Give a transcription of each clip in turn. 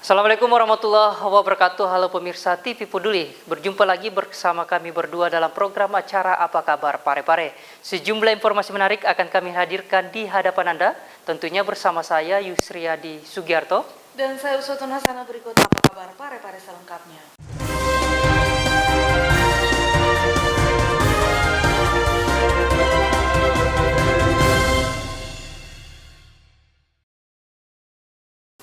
Assalamualaikum warahmatullahi wabarakatuh. Halo pemirsa TV Peduli. Berjumpa lagi bersama kami berdua dalam program acara Apa Kabar Parepare. Sejumlah informasi menarik akan kami hadirkan di hadapan Anda. Tentunya bersama saya Yusriadi Sugiarto. Dan saya Uswatun Hasanah. Berikut Apa Kabar Parepare selengkapnya.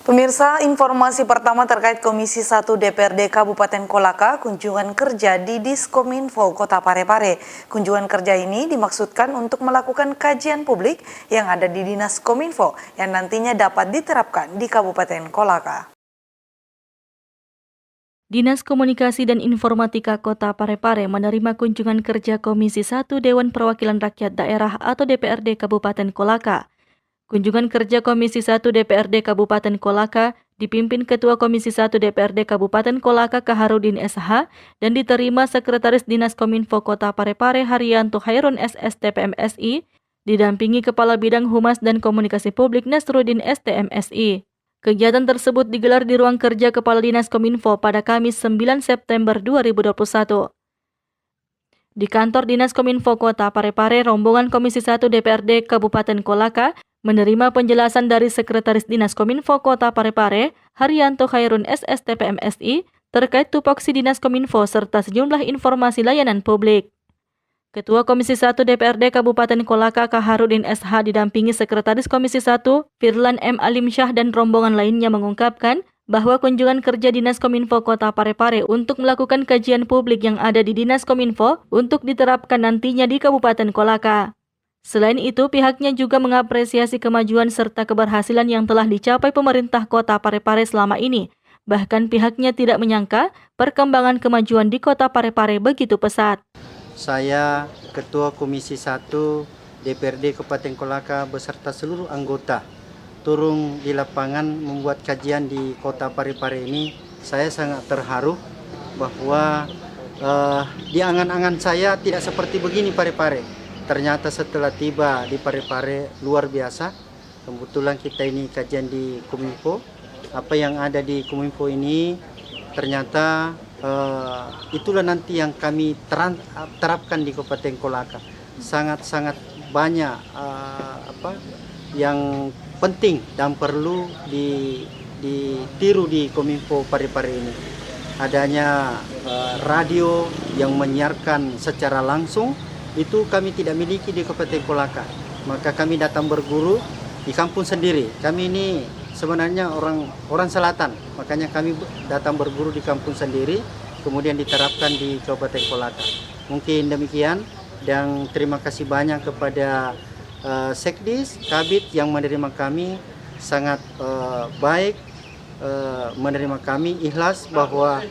Pemirsa, informasi pertama terkait Komisi 1 DPRD Kabupaten Kolaka kunjungan kerja di Diskominfo Kota Parepare. Kunjungan kerja ini dimaksudkan untuk melakukan kajian publik yang ada di Dinas Kominfo yang nantinya dapat diterapkan di Kabupaten Kolaka. Dinas Komunikasi dan Informatika Kota Parepare menerima kunjungan kerja Komisi 1 Dewan Perwakilan Rakyat Daerah atau DPRD Kabupaten Kolaka. Kunjungan kerja Komisi 1 DPRD Kabupaten Kolaka dipimpin Ketua Komisi 1 DPRD Kabupaten Kolaka Kaharudin SH dan diterima Sekretaris Dinas Kominfo Kota Parepare Haryanto Hairun SSTPMSI, didampingi Kepala Bidang Humas dan Komunikasi Publik Nasruddin STMSI. Kegiatan tersebut digelar di ruang kerja Kepala Dinas Kominfo pada Kamis 9 September 2021. Di kantor Dinas Kominfo Kota Parepare, rombongan Komisi 1 DPRD Kabupaten Kolaka menerima penjelasan dari Sekretaris Dinas Kominfo Kota Parepare, Haryanto Hairun SSTPMSI, terkait tupoksi Dinas Kominfo serta sejumlah informasi layanan publik. Ketua Komisi 1 DPRD Kabupaten Kolaka Kaharudin SH didampingi Sekretaris Komisi 1 Firlan M. Alimsyah dan rombongan lainnya mengungkapkan bahwa kunjungan kerja Dinas Kominfo Kota Parepare untuk melakukan kajian publik yang ada di Dinas Kominfo untuk diterapkan nantinya di Kabupaten Kolaka. Selain itu, pihaknya juga mengapresiasi kemajuan serta keberhasilan yang telah dicapai pemerintah Kota Parepare selama ini. Bahkan pihaknya tidak menyangka perkembangan kemajuan di Kota Parepare begitu pesat. Saya, Ketua Komisi 1 DPRD Kabupaten Kolaka beserta seluruh anggota turun di lapangan membuat kajian di Kota Parepare ini. Saya sangat terharu bahwa di angan-angan saya tidak seperti begini Parepare. Ternyata setelah tiba di Parepare luar biasa. Kebetulan kita ini kajian di Kominfo. Apa yang ada di Kominfo ini ternyata itulah nanti yang kami terapkan di Kabupaten Kolaka. Sangat-sangat banyak yang penting dan perlu ditiru di Kominfo Parepare ini. Adanya radio yang menyiarkan secara langsung, itu kami tidak miliki di Kabupaten Kolaka. Maka kami datang berguru di kampung sendiri. Kami ini sebenarnya orang selatan, makanya kami datang berguru di kampung sendiri, kemudian diterapkan di Kabupaten Kolaka. Mungkin demikian, dan terima kasih banyak kepada Sekdis, Kabid yang menerima kami sangat baik, menerima kami ikhlas bahwa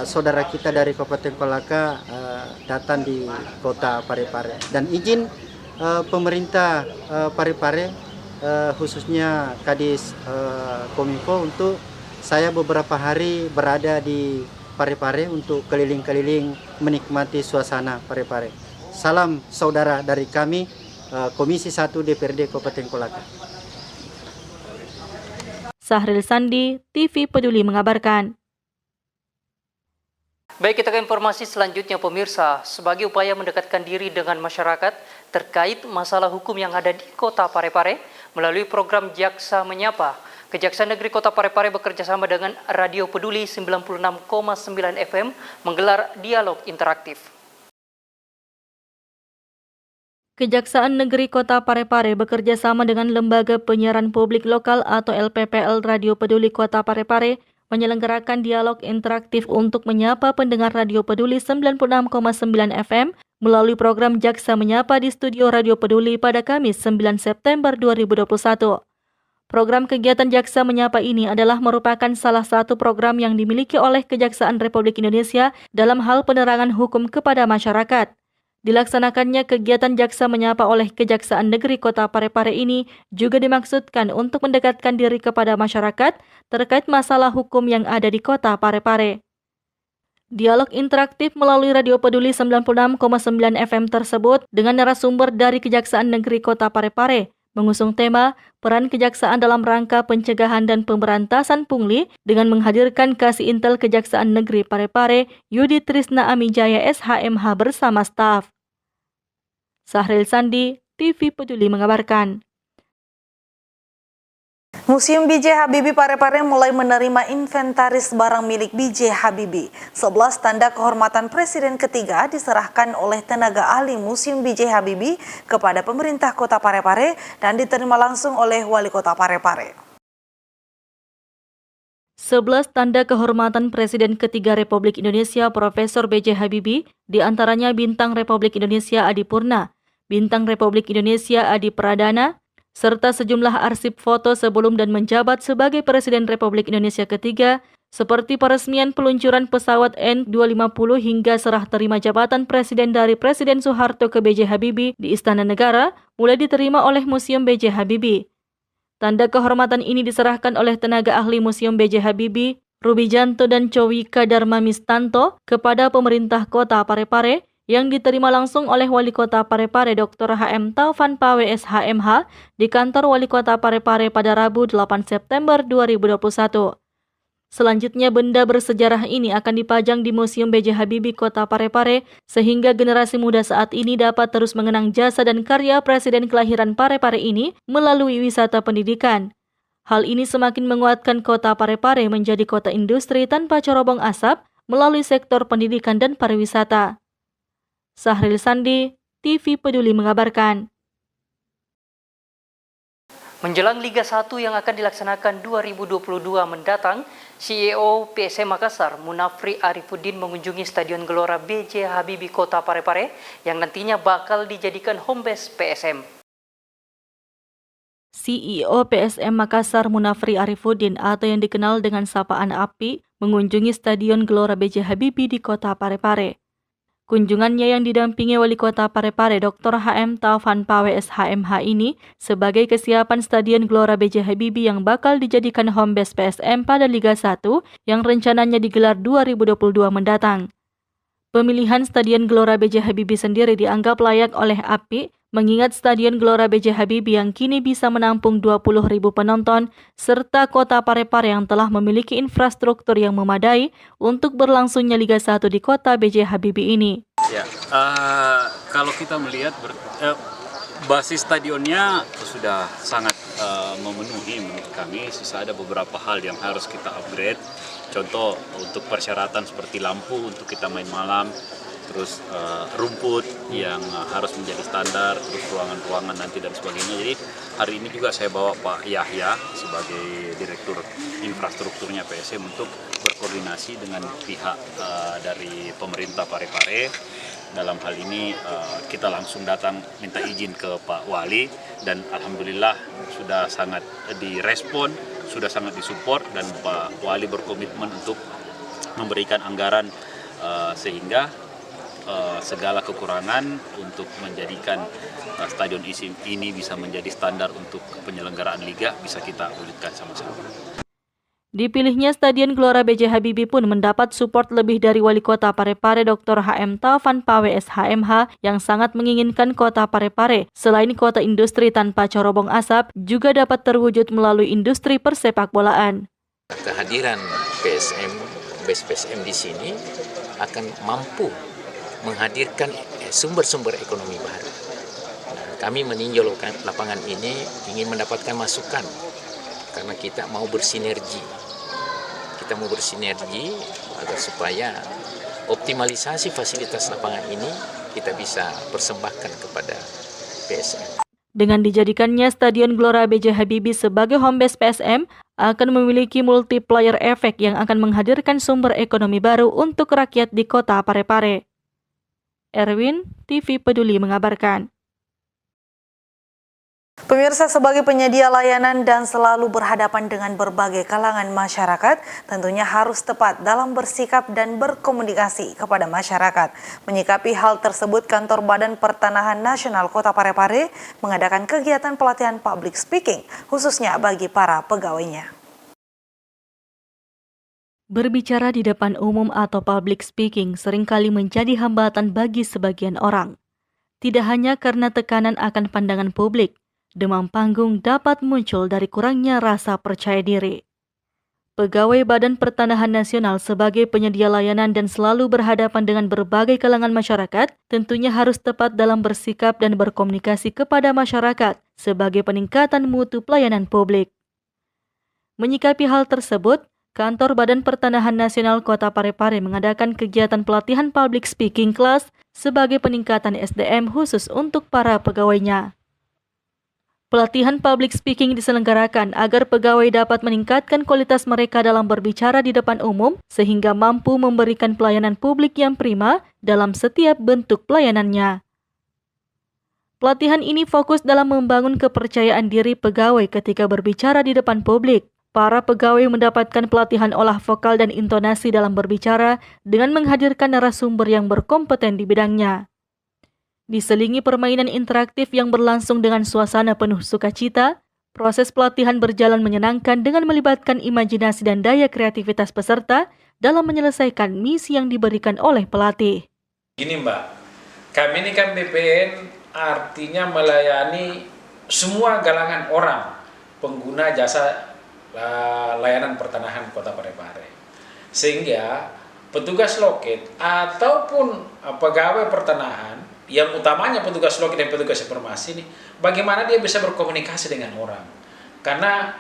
saudara kita dari Kabupaten Kolaka datang di Kota Parepare. Dan izin pemerintah Parepare, khususnya Kadis Kominfo, untuk saya beberapa hari berada di Parepare untuk keliling-keliling menikmati suasana Parepare. Salam saudara dari kami, Komisi 1 DPRD Kabupaten Kolaka. Sahril Sandi, TV Peduli mengabarkan. Baik, kita ke informasi selanjutnya pemirsa. Sebagai upaya mendekatkan diri dengan masyarakat terkait masalah hukum yang ada di Kota Parepare, melalui program Jaksa Menyapa, Kejaksaan Negeri Kota Parepare bekerjasama dengan Radio Peduli 96,9 FM menggelar dialog interaktif. Kejaksaan Negeri Kota Parepare bekerja sama dengan Lembaga Penyiaran Publik Lokal atau LPPL Radio Peduli Kota Parepare menyelenggarakan dialog interaktif untuk menyapa pendengar Radio Peduli 96,9 FM melalui program Jaksa Menyapa di studio Radio Peduli pada Kamis 9 September 2021. Program kegiatan Jaksa Menyapa ini adalah merupakan salah satu program yang dimiliki oleh Kejaksaan Republik Indonesia dalam hal penerangan hukum kepada masyarakat. Dilaksanakannya kegiatan Jaksa Menyapa oleh Kejaksaan Negeri Kota Parepare ini juga dimaksudkan untuk mendekatkan diri kepada masyarakat terkait masalah hukum yang ada di Kota Parepare. Dialog interaktif melalui Radio Peduli 96,9 FM tersebut dengan narasumber dari Kejaksaan Negeri Kota Parepare mengusung tema peran kejaksaan dalam rangka pencegahan dan pemberantasan pungli dengan menghadirkan Kasih Intel Kejaksaan Negeri Parepare Yudi Trisna Amijaya SHMH bersama staf. Sahril Sandi, TV Peduli mengabarkan. Museum B.J. Habibie Parepare mulai menerima inventaris barang milik B.J. Habibie. 11 tanda kehormatan Presiden ketiga diserahkan oleh tenaga ahli Museum B.J. Habibie kepada pemerintah Kota Parepare dan diterima langsung oleh Wali Kota Parepare. 11 tanda kehormatan Presiden ketiga Republik Indonesia Profesor B.J. Habibie, diantaranya Bintang Republik Indonesia Adi Purna, Bintang Republik Indonesia Adi Pradana, serta sejumlah arsip foto sebelum dan menjabat sebagai Presiden Republik Indonesia ketiga, seperti peresmian peluncuran pesawat N250 hingga serah terima jabatan Presiden dari Presiden Soeharto ke B.J. Habibie di Istana Negara, mulai diterima oleh Museum B.J. Habibie. Tanda kehormatan ini diserahkan oleh tenaga ahli Museum B.J. Habibie, Rubijanto dan Cowika Dharma Mistanto kepada pemerintah Kota Parepare, yang diterima langsung oleh Wali Kota Parepare Dr. H.M. Taufan Pawe SHMH di kantor Wali Kota Parepare pada Rabu 8 September 2021. Selanjutnya benda bersejarah ini akan dipajang di Museum B.J. Habibie Kota Parepare sehingga generasi muda saat ini dapat terus mengenang jasa dan karya Presiden kelahiran Parepare ini melalui wisata pendidikan. Hal ini semakin menguatkan Kota Parepare menjadi kota industri tanpa corobong asap melalui sektor pendidikan dan pariwisata. Sahril Sandi, TV Peduli mengabarkan. Menjelang Liga 1 yang akan dilaksanakan 2022 mendatang, CEO PSM Makassar, Munafri Arifuddin mengunjungi Stadion Gelora B.J. Habibie Kota Parepare yang nantinya bakal dijadikan home base PSM. CEO PSM Makassar Munafri Arifuddin atau yang dikenal dengan sapaan API mengunjungi Stadion Gelora B.J. Habibie di Kota Parepare. Kunjungannya yang didampingi Wali Kota Parepare Dr. H.M. Taufan Pawe SHMH ini sebagai kesiapan Stadion Gelora B.J. Habibie yang bakal dijadikan home base PSM pada Liga 1 yang rencananya digelar 2022 mendatang. Pemilihan Stadion Gelora B.J. Habibie sendiri dianggap layak oleh API mengingat Stadion Gelora B.J. Habibie yang kini bisa menampung 20.000 penonton serta Kota Parepare yang telah memiliki infrastruktur yang memadai untuk berlangsungnya Liga 1 di Kota B.J. Habibie ini. Ya, kalau kita melihat basis stadionnya sudah sangat memenuhi menurut kami. Sisa ada beberapa hal yang harus kita upgrade. Contoh untuk persyaratan seperti lampu untuk kita main malam, terus rumput yang harus menjadi standar, terus ruangan-ruangan nanti dan sebagainya. Jadi hari ini juga saya bawa Pak Yahya sebagai Direktur Infrastrukturnya PSM untuk berkoordinasi dengan pihak dari pemerintah Parepare. Dalam hal ini kita langsung datang minta izin ke Pak Wali dan alhamdulillah sudah sangat direspon, sudah sangat disupport dan Pak Wali berkomitmen untuk memberikan anggaran sehingga segala kekurangan untuk menjadikan stadion ini bisa menjadi standar untuk penyelenggaraan liga bisa kita wujudkan sama-sama. Dipilihnya Stadion Gelora B.J. Habibie pun mendapat support lebih dari Wali Kota Parepare Dr. H.M. Taufan Pawe SHMH yang sangat menginginkan Kota Parepare selain kota industri tanpa corobong asap juga dapat terwujud melalui industri persepak bolaan. Kehadiran PSM, base PSM di sini akan mampu menghadirkan sumber-sumber ekonomi baru. Kami meninjau lapangan ini ingin mendapatkan masukan karena kita mau bersinergi. Kita mau bersinergi agar supaya optimalisasi fasilitas lapangan ini kita bisa persembahkan kepada PSM. Dengan dijadikannya Stadion Gelora B.J. Habibie sebagai home base PSM akan memiliki multiplier efek yang akan menghadirkan sumber ekonomi baru untuk rakyat di Kota Parepare. Erwin, TV Peduli mengabarkan. Pemirsa, sebagai penyedia layanan dan selalu berhadapan dengan berbagai kalangan masyarakat, tentunya harus tepat dalam bersikap dan berkomunikasi kepada masyarakat. Menyikapi hal tersebut, Kantor Badan Pertanahan Nasional Kota Parepare mengadakan kegiatan pelatihan public speaking, khususnya bagi para pegawainya. Berbicara di depan umum atau public speaking seringkali menjadi hambatan bagi sebagian orang. Tidak hanya karena tekanan akan pandangan publik, Demam panggung dapat muncul dari kurangnya rasa percaya diri. Pegawai Badan Pertanahan Nasional sebagai penyedia layanan dan selalu berhadapan dengan berbagai kalangan masyarakat tentunya harus tepat dalam bersikap dan berkomunikasi kepada masyarakat sebagai peningkatan mutu pelayanan publik. Menyikapi hal tersebut, Kantor Badan Pertanahan Nasional Kota Parepare mengadakan kegiatan pelatihan public speaking class sebagai peningkatan SDM khusus untuk para pegawainya. Pelatihan public speaking diselenggarakan agar pegawai dapat meningkatkan kualitas mereka dalam berbicara di depan umum sehingga mampu memberikan pelayanan publik yang prima dalam setiap bentuk pelayanannya. Pelatihan ini fokus dalam membangun kepercayaan diri pegawai ketika berbicara di depan publik. Para pegawai mendapatkan pelatihan olah vokal dan intonasi dalam berbicara dengan menghadirkan narasumber yang berkompeten di bidangnya. Diselingi permainan interaktif yang berlangsung dengan suasana penuh sukacita, proses pelatihan berjalan menyenangkan dengan melibatkan imajinasi dan daya kreativitas peserta dalam menyelesaikan misi yang diberikan oleh pelatih. Gini Mbak, kami ini kan BPN artinya melayani semua galangan orang pengguna jasa layanan pertanahan Kota Parepare. Sehingga petugas loket ataupun pegawai pertanahan, yang utamanya petugas loket dan petugas informasi ini, bagaimana dia bisa berkomunikasi dengan orang. Karena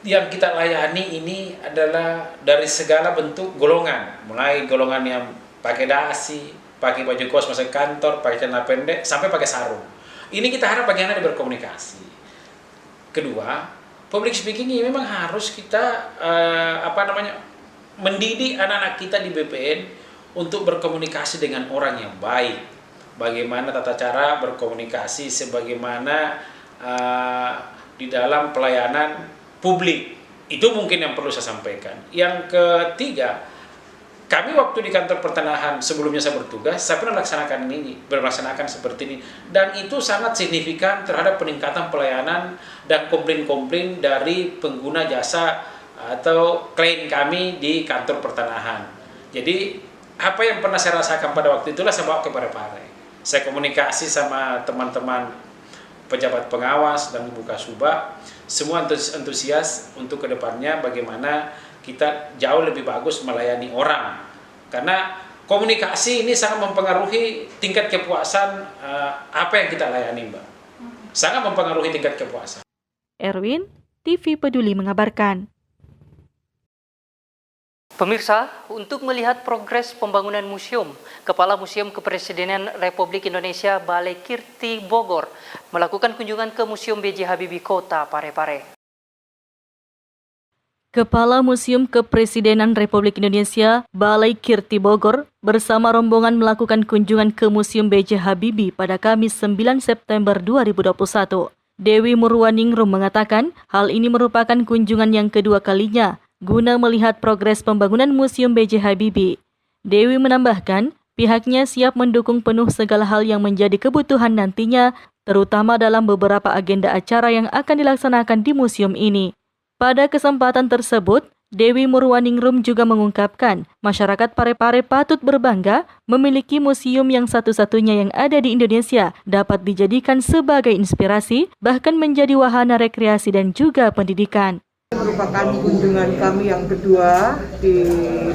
yang kita layani ini adalah dari segala bentuk golongan, mulai golongan yang pakai dasi, pakai baju kos masuk kantor, pakai celana pendek, sampai pakai sarung. Ini kita harap bagaimana dia berkomunikasi. Kedua, public speaking ini memang harus kita mendidik anak-anak kita di BPN untuk berkomunikasi dengan orang yang baik. Bagaimana tata cara berkomunikasi sebagaimana di dalam pelayanan publik. Itu mungkin yang perlu saya sampaikan. Yang ketiga, kami waktu di kantor pertanahan sebelumnya saya bertugas, saya pernah melaksanakan seperti ini. Dan itu sangat signifikan terhadap peningkatan pelayanan dan komplain-komplain dari pengguna jasa atau klien kami di kantor pertanahan. Jadi apa yang pernah saya rasakan pada waktu itulah saya bawa ke Parepare. Saya komunikasi sama teman-teman pejabat pengawas dan buka subak, semua antusias untuk kedepannya bagaimana kita jauh lebih bagus melayani orang. Karena komunikasi ini sangat mempengaruhi tingkat kepuasan apa yang kita layani, Mbak. Sangat mempengaruhi tingkat kepuasan. Erwin, TV Peduli mengabarkan. Pemirsa, untuk melihat progres pembangunan museum, Kepala Museum Kepresidenan Republik Indonesia Balai Kirti Bogor melakukan kunjungan ke Museum B.J. Habibie Kota Parepare. Kepala Museum Kepresidenan Republik Indonesia Balai Kirti Bogor bersama rombongan melakukan kunjungan ke Museum B.J. Habibie pada Kamis 9 September 2021. Dewi Murwaningrum mengatakan hal ini merupakan kunjungan yang kedua kalinya guna melihat progres pembangunan Museum B.J. Habibie. Dewi menambahkan, pihaknya siap mendukung penuh segala hal yang menjadi kebutuhan nantinya, terutama dalam beberapa agenda acara yang akan dilaksanakan di museum ini. Pada kesempatan tersebut, Dewi Murwaningrum juga mengungkapkan, masyarakat Parepare patut berbangga memiliki museum yang satu-satunya yang ada di Indonesia dapat dijadikan sebagai inspirasi, bahkan menjadi wahana rekreasi dan juga pendidikan. Merupakan kunjungan kami yang kedua di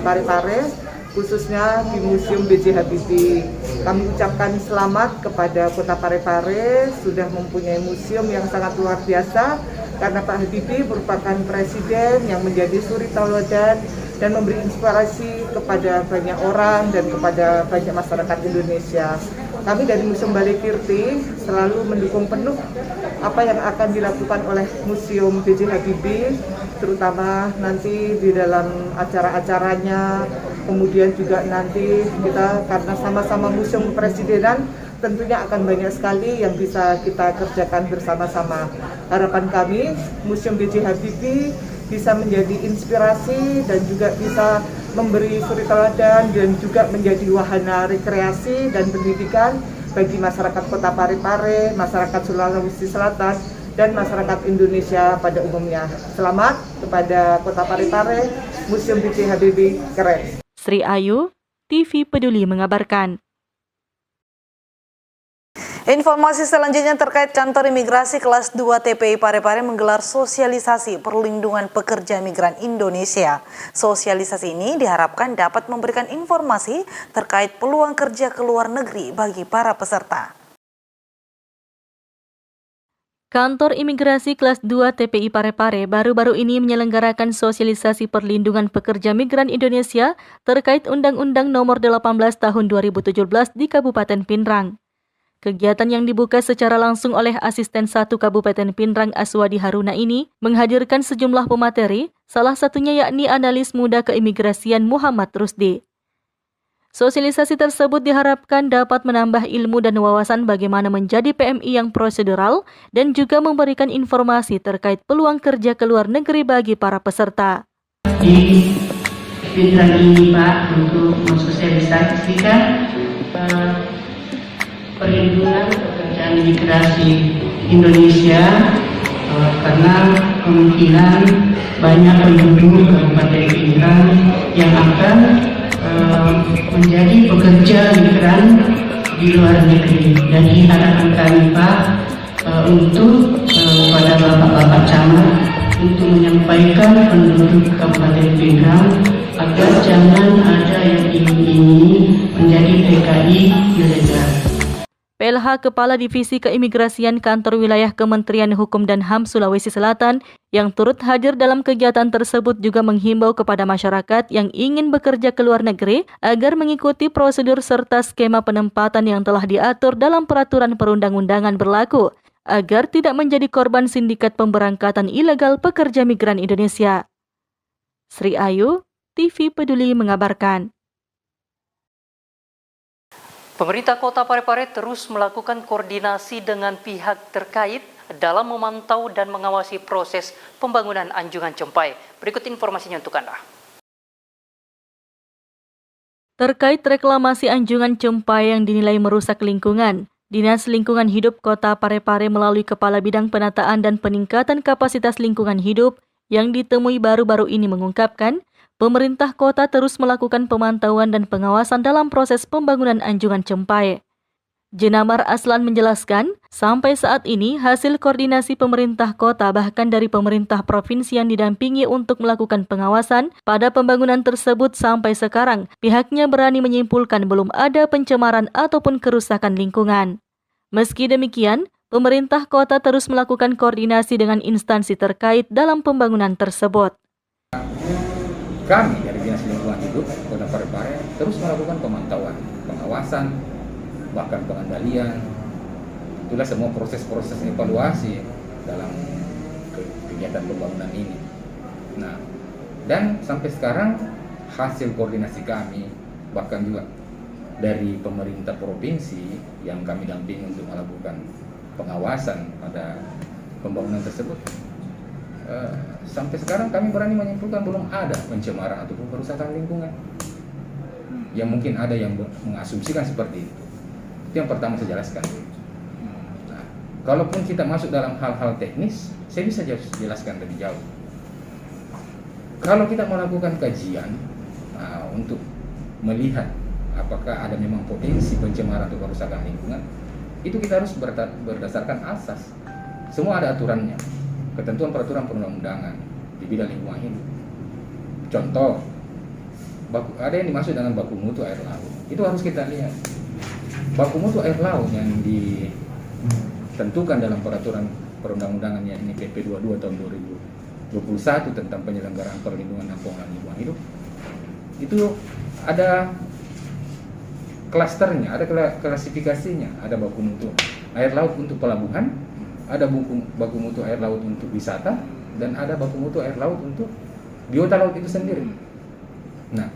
Parepare, khususnya di Museum B.J. Habibie. Kami ucapkan selamat kepada Kota Parepare sudah mempunyai museum yang sangat luar biasa, karena Pak Habibie merupakan presiden yang menjadi suri tauladan dan memberi inspirasi kepada banyak orang dan kepada banyak masyarakat Indonesia. Kami dari Museum Balai Kirti selalu mendukung penuh apa yang akan dilakukan oleh Museum B.J. Habibie, terutama nanti di dalam acara-acaranya. Kemudian juga nanti kita, karena sama-sama Museum Kepresidenan, tentunya akan banyak sekali yang bisa kita kerjakan bersama-sama. Harapan kami, Museum B.J. Habibie bisa menjadi inspirasi dan juga bisa memberi suri teladan dan juga menjadi wahana rekreasi dan pendidikan bagi masyarakat Kota Parepare, masyarakat Sulawesi Selatan, dan masyarakat Indonesia pada umumnya. Selamat kepada Kota Parepare, Museum B.J. Habibie keren. Sri Ayu, TV Peduli mengabarkan. Informasi selanjutnya terkait kantor imigrasi kelas 2 TPI Parepare menggelar sosialisasi perlindungan pekerja migran Indonesia. Sosialisasi ini diharapkan dapat memberikan informasi terkait peluang kerja ke luar negeri bagi para peserta. Kantor Imigrasi Kelas 2 TPI Parepare baru-baru ini menyelenggarakan sosialisasi perlindungan pekerja migran Indonesia terkait Undang-Undang Nomor 18 Tahun 2017 di Kabupaten Pinrang. Kegiatan yang dibuka secara langsung oleh Asisten 1 Kabupaten Pinrang Aswadi Haruna ini menghadirkan sejumlah pemateri, salah satunya yakni analis muda keimigrasian Muhammad Rusdi. Sosialisasi tersebut diharapkan dapat menambah ilmu dan wawasan bagaimana menjadi PMI yang prosedural dan juga memberikan informasi terkait peluang kerja ke luar negeri bagi para peserta. Di Pinrang ini Pak untuk mensosialisasikan perlindungan pekerja imigrasi Indonesia karena kemungkinan banyak penduduk Kabupaten Pinrang yang akan menjadi pekerja migran di luar negeri. Jadi harapan kami Pak untuk pada bapak-bapak camat untuk menyampaikan penduduk Kabupaten Pinrang agar jangan ada yang ingin menjadi PKI ilegal. PLH Kepala Divisi Keimigrasian Kantor Wilayah Kementerian Hukum dan HAM Sulawesi Selatan yang turut hadir dalam kegiatan tersebut juga menghimbau kepada masyarakat yang ingin bekerja ke luar negeri agar mengikuti prosedur serta skema penempatan yang telah diatur dalam peraturan perundang-undangan berlaku agar tidak menjadi korban sindikat pemberangkatan ilegal pekerja migran Indonesia. Sri Ayu, TV Peduli mengabarkan. Pemerintah Kota Parepare terus melakukan koordinasi dengan pihak terkait dalam memantau dan mengawasi proses pembangunan Anjungan Cempai. Berikut informasinya untuk Anda. Terkait reklamasi Anjungan Cempai yang dinilai merusak lingkungan, Dinas Lingkungan Hidup Kota Parepare melalui Kepala Bidang Penataan dan Peningkatan Kapasitas Lingkungan Hidup yang ditemui baru-baru ini mengungkapkan, pemerintah kota terus melakukan pemantauan dan pengawasan dalam proses pembangunan Anjungan Cempai. Jenamar Aslan menjelaskan, sampai saat ini hasil koordinasi pemerintah kota bahkan dari pemerintah provinsi yang didampingi untuk melakukan pengawasan pada pembangunan tersebut sampai sekarang, pihaknya berani menyimpulkan belum ada pencemaran ataupun kerusakan lingkungan. Meski demikian, pemerintah kota terus melakukan koordinasi dengan instansi terkait dalam pembangunan tersebut. Kami dari Dinas Lingkungan Hidup Kota Parepare terus melakukan pemantauan, pengawasan, bahkan pengendalian. Itulah semua proses-proses evaluasi dalam kegiatan pembangunan ini. Nah, dan sampai sekarang hasil koordinasi kami, bahkan juga dari pemerintah provinsi yang kami dampingi untuk melakukan pengawasan pada pembangunan tersebut, sampai sekarang kami berani menyimpulkan belum ada pencemaran ataupun kerusakan lingkungan. Yang mungkin ada yang mengasumsikan seperti itu. Itu yang pertama saya jelaskan. Nah, kalaupun kita masuk dalam hal-hal teknis, saya bisa jelaskan lebih jauh. Kalau kita melakukan kajian untuk melihat apakah ada memang potensi pencemaran atau kerusakan lingkungan, itu kita harus berdasarkan asas. Semua ada aturannya. Ketentuan peraturan perundang-undangan di bidang lingkungan hidup. Contoh, ada yang dimaksud dengan baku mutu air laut. Itu harus kita lihat. Baku mutu air laut yang ditentukan dalam peraturan perundang-undangan ini PP 22 tahun 2021 tentang penyelenggaraan perlindungan dan pengelolaan lingkungan hidup. Itu ada klasternya, ada klasifikasinya. Ada baku mutu air laut untuk pelabuhan, ada baku mutu air laut untuk wisata, dan ada baku mutu air laut untuk biota laut itu sendiri. Nah,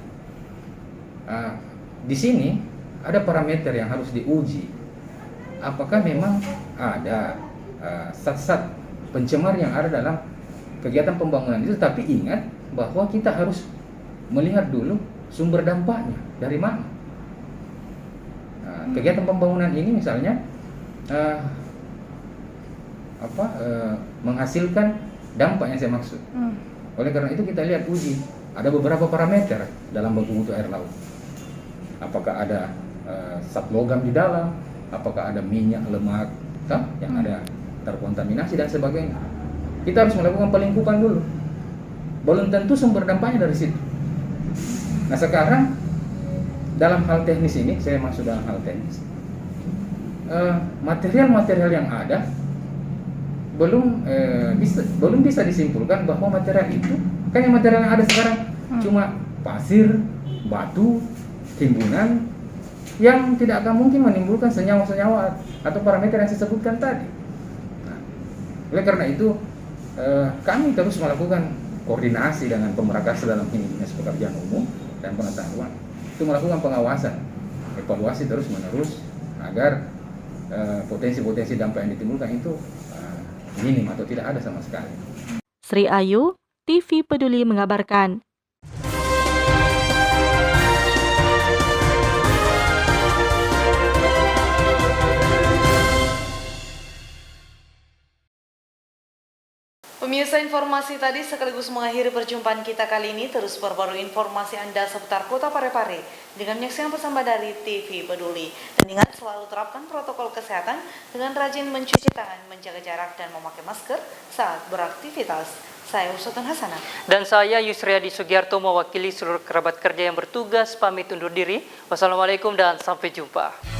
di sini ada parameter yang harus diuji. Apakah memang ada zat-zat pencemar yang ada dalam kegiatan pembangunan itu? Tapi ingat bahwa kita harus melihat dulu sumber dampaknya dari mana. Kegiatan pembangunan ini misalnya menghasilkan dampak yang saya maksud. Oleh karena itu kita lihat uji, ada beberapa parameter dalam baku mutu air laut. Apakah ada zat logam di dalam, apakah ada minyak, lemak, yang ada terkontaminasi dan sebagainya. Kita harus melakukan pelingkupan dulu. Belum tentu sumber dampaknya dari situ. Nah sekarang dalam hal teknis ini, saya masuk dalam hal teknis. Material-material yang ada belum bisa disimpulkan bahwa material itu, kan yang material yang ada sekarang cuma pasir, batu, timbunan yang tidak akan mungkin menimbulkan senyawa-senyawa atau parameter yang saya sebutkan tadi. Nah, oleh karena itu kami terus melakukan koordinasi dengan Pemrakas dalam ini Dinas Pekerjaan Umum dan Pengetahuan itu melakukan pengawasan, evaluasi terus menerus agar potensi-potensi dampak yang ditimbulkan itu minim atau tidak ada sama sekali. Sri Ayu, TV Peduli mengabarkan. Pemirsa, informasi tadi sekaligus mengakhiri perjumpaan kita kali ini. Terus perbarui informasi Anda seputar Kota Parepare dengan menyaksikan bersama dari TV Peduli. Dan ingat selalu terapkan protokol kesehatan dengan rajin mencuci tangan, menjaga jarak dan memakai masker saat beraktivitas. Saya Usutun Hasanah. Dan saya Yusriadi Sugiarto mewakili seluruh kerabat kerja yang bertugas pamit undur diri. Wassalamualaikum dan sampai jumpa.